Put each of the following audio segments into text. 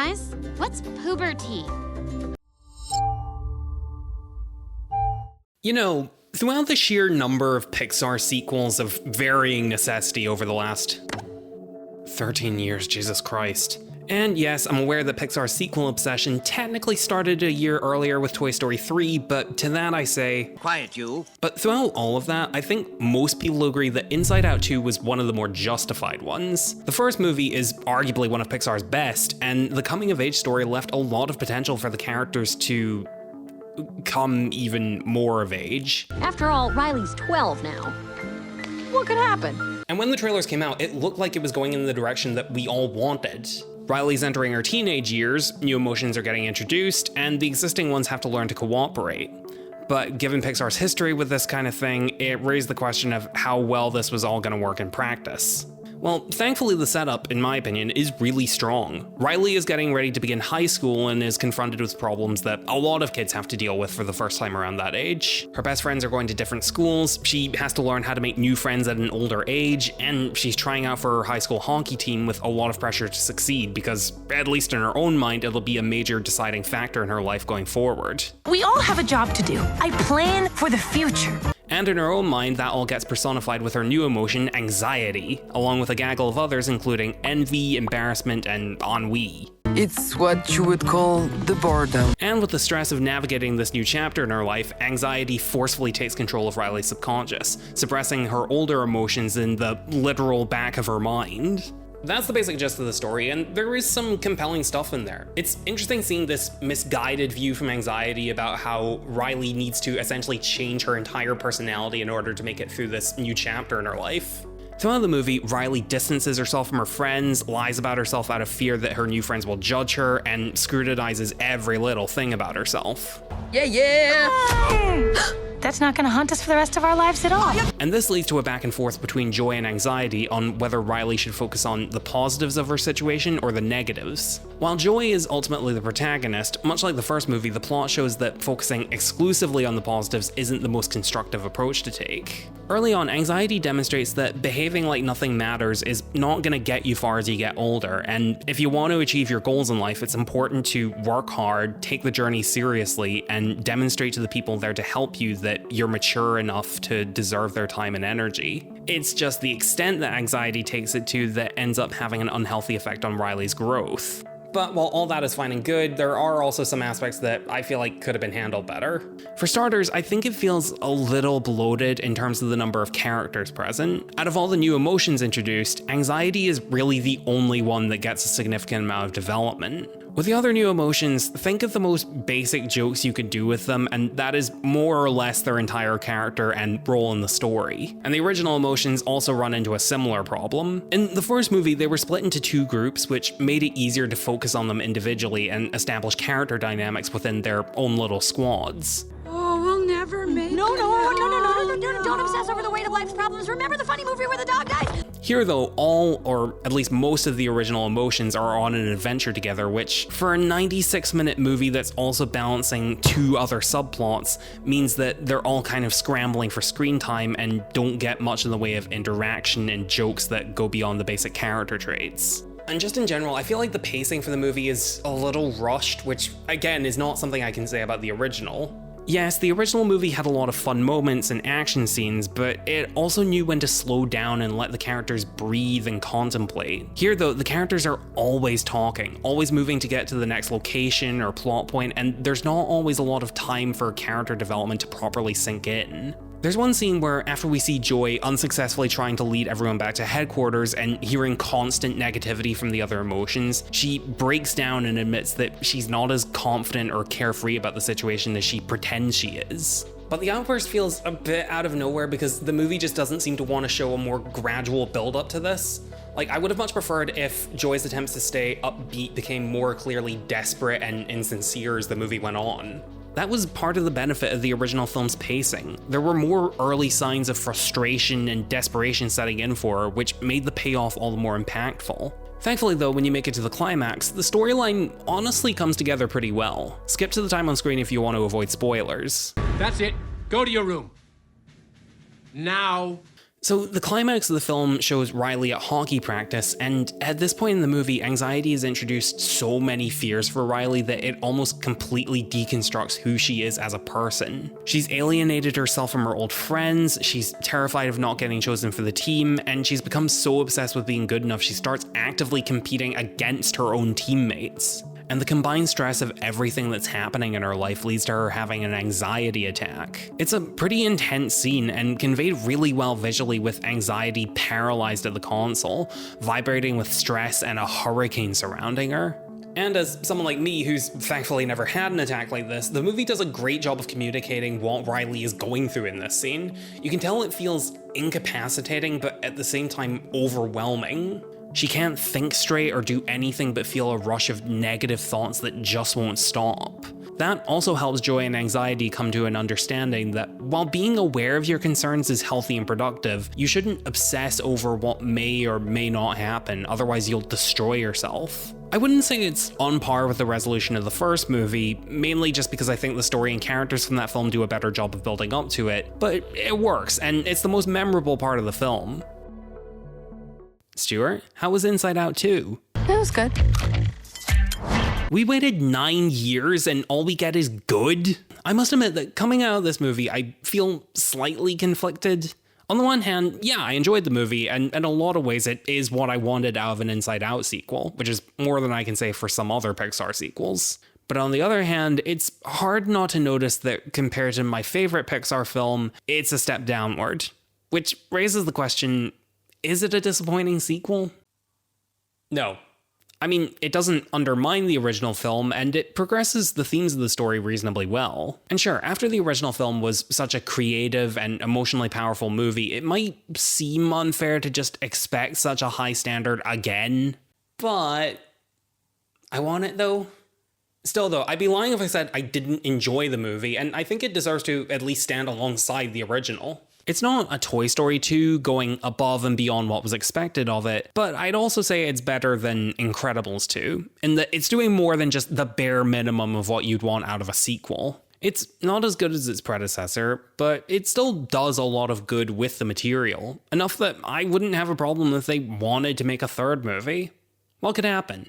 guys. What's puberty? You know, throughout the sheer number of Pixar sequels of varying necessity over the last 13 years, Jesus Christ. And yes, I'm aware that Pixar's sequel obsession technically started a year earlier with Toy Story 3, but to that I say, quiet you. But throughout all of that, I think most people agree that Inside Out 2 was one of the more justified ones. The first movie is arguably one of Pixar's best, and the coming-of-age story left a lot of potential for the characters to come even more of age. After all, Riley's 12 now. What could happen? And when the trailers came out, it looked like it was going in the direction that we all wanted. Riley's entering her teenage years, new emotions are getting introduced, and the existing ones have to learn to cooperate. But given Pixar's history with this kind of thing, it raised the question of how well this was all gonna work in practice. Well, thankfully the setup, in my opinion, is really strong. Riley is getting ready to begin high school and is confronted with problems that a lot of kids have to deal with for the first time around that age. Her best friends are going to different schools, she has to learn how to make new friends at an older age, and she's trying out for her high school hockey team with a lot of pressure to succeed because, at least in her own mind, it'll be a major deciding factor in her life going forward. We all have a job to do. I plan for the future. And in her own mind, that all gets personified with her new emotion, anxiety, along with a gaggle of others including envy, embarrassment, and ennui. It's what you would call the boredom. And with the stress of navigating this new chapter in her life, anxiety forcefully takes control of Riley's subconscious, suppressing her older emotions in the literal back of her mind. That's the basic gist of the story, and there is some compelling stuff in there. It's interesting seeing this misguided view from anxiety about how Riley needs to essentially change her entire personality in order to make it through this new chapter in her life. Throughout the movie, Riley distances herself from her friends, lies about herself out of fear that her new friends will judge her, and scrutinizes every little thing about herself. Yeah! That's not gonna haunt us for the rest of our lives at all. And this leads to a back and forth between joy and anxiety on whether Riley should focus on the positives of her situation or the negatives. While Joy is ultimately the protagonist, much like the first movie, the plot shows that focusing exclusively on the positives isn't the most constructive approach to take. Early on, anxiety demonstrates that behaving like nothing matters is not gonna get you far as you get older, and if you want to achieve your goals in life, it's important to work hard, take the journey seriously, and demonstrate to the people there to help you that you're mature enough to deserve their time and energy. It's just the extent that anxiety takes it to that ends up having an unhealthy effect on Riley's growth. But while all that is fine and good, there are also some aspects that I feel like could have been handled better. For starters, I think it feels a little bloated in terms of the number of characters present. Out of all the new emotions introduced, anxiety is really the only one that gets a significant amount of development. With the other new emotions, think of the most basic jokes you could do with them, and that is more or less their entire character and role in the story. And the original emotions also run into a similar problem. In the first movie, they were split into two groups, which made it easier to focus on them individually and establish character dynamics within their own little squads. Oh, we'll never make it. No, don't obsess over the weight of life's problems. Remember the funny movie where the dog dies? Here though, all, or at least most of the original emotions are on an adventure together, which for a 96-minute movie that's also balancing two other subplots means that they're all kind of scrambling for screen time and don't get much in the way of interaction and jokes that go beyond the basic character traits. And just in general, I feel like the pacing for the movie is a little rushed, which again is not something I can say about the original. Yes, the original movie had a lot of fun moments and action scenes, but it also knew when to slow down and let the characters breathe and contemplate. Here though, the characters are always talking, always moving to get to the next location or plot point, and there's not always a lot of time for character development to properly sink in. There's one scene where, after we see Joy unsuccessfully trying to lead everyone back to headquarters and hearing constant negativity from the other emotions, she breaks down and admits that she's not as confident or carefree about the situation as she pretends she is. But the outburst feels a bit out of nowhere because the movie just doesn't seem to want to show a more gradual build up to this. Like, I would have much preferred if Joy's attempts to stay upbeat became more clearly desperate and insincere as the movie went on. That was part of the benefit of the original film's pacing. There were more early signs of frustration and desperation setting in for her, which made the payoff all the more impactful. Thankfully though, when you make it to the climax, the storyline honestly comes together pretty well. Skip to the time on screen if you want to avoid spoilers. That's it. Go to your room. Now. So the climax of the film shows Riley at hockey practice, and at this point in the movie, anxiety has introduced so many fears for Riley that it almost completely deconstructs who she is as a person. She's alienated herself from her old friends, she's terrified of not getting chosen for the team, and she's become so obsessed with being good enough she starts actively competing against her own teammates. And the combined stress of everything that's happening in her life leads to her having an anxiety attack. It's a pretty intense scene and conveyed really well visually with anxiety paralyzed at the console, vibrating with stress and a hurricane surrounding her. And as someone like me who's thankfully never had an attack like this, the movie does a great job of communicating what Riley is going through in this scene. You can tell it feels incapacitating, but at the same time overwhelming. She can't think straight or do anything but feel a rush of negative thoughts that just won't stop. That also helps joy and anxiety come to an understanding that while being aware of your concerns is healthy and productive, you shouldn't obsess over what may or may not happen, otherwise you'll destroy yourself. I wouldn't say it's on par with the resolution of the first movie, mainly just because I think the story and characters from that film do a better job of building up to it, but it works, and it's the most memorable part of the film. Stuart, how was Inside Out 2? It was good. We waited 9 years and all we get is good? I must admit that coming out of this movie, I feel slightly conflicted. On the one hand, yeah, I enjoyed the movie, and in a lot of ways it is what I wanted out of an Inside Out sequel, which is more than I can say for some other Pixar sequels. But on the other hand, it's hard not to notice that compared to my favorite Pixar film, it's a step downward. Which raises the question, is it a disappointing sequel? No. I mean, it doesn't undermine the original film, and it progresses the themes of the story reasonably well. And sure, after the original film was such a creative and emotionally powerful movie, it might seem unfair to just expect such a high standard again. But I want it though. Still though, I'd be lying if I said I didn't enjoy the movie, and I think it deserves to at least stand alongside the original. It's not a Toy Story 2 going above and beyond what was expected of it, but I'd also say it's better than Incredibles 2, in that it's doing more than just the bare minimum of what you'd want out of a sequel. It's not as good as its predecessor, but it still does a lot of good with the material, enough that I wouldn't have a problem if they wanted to make a third movie. What could happen?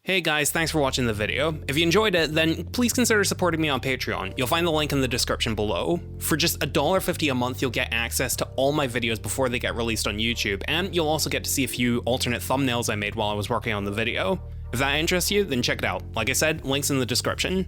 Hey guys, thanks for watching the video. If you enjoyed it, then please consider supporting me on Patreon. You'll find the link in the description below. For just $1.50 a month, you'll get access to all my videos before they get released on YouTube, and you'll also get to see a few alternate thumbnails I made while I was working on the video. If that interests you, then check it out. Like I said, links in the description.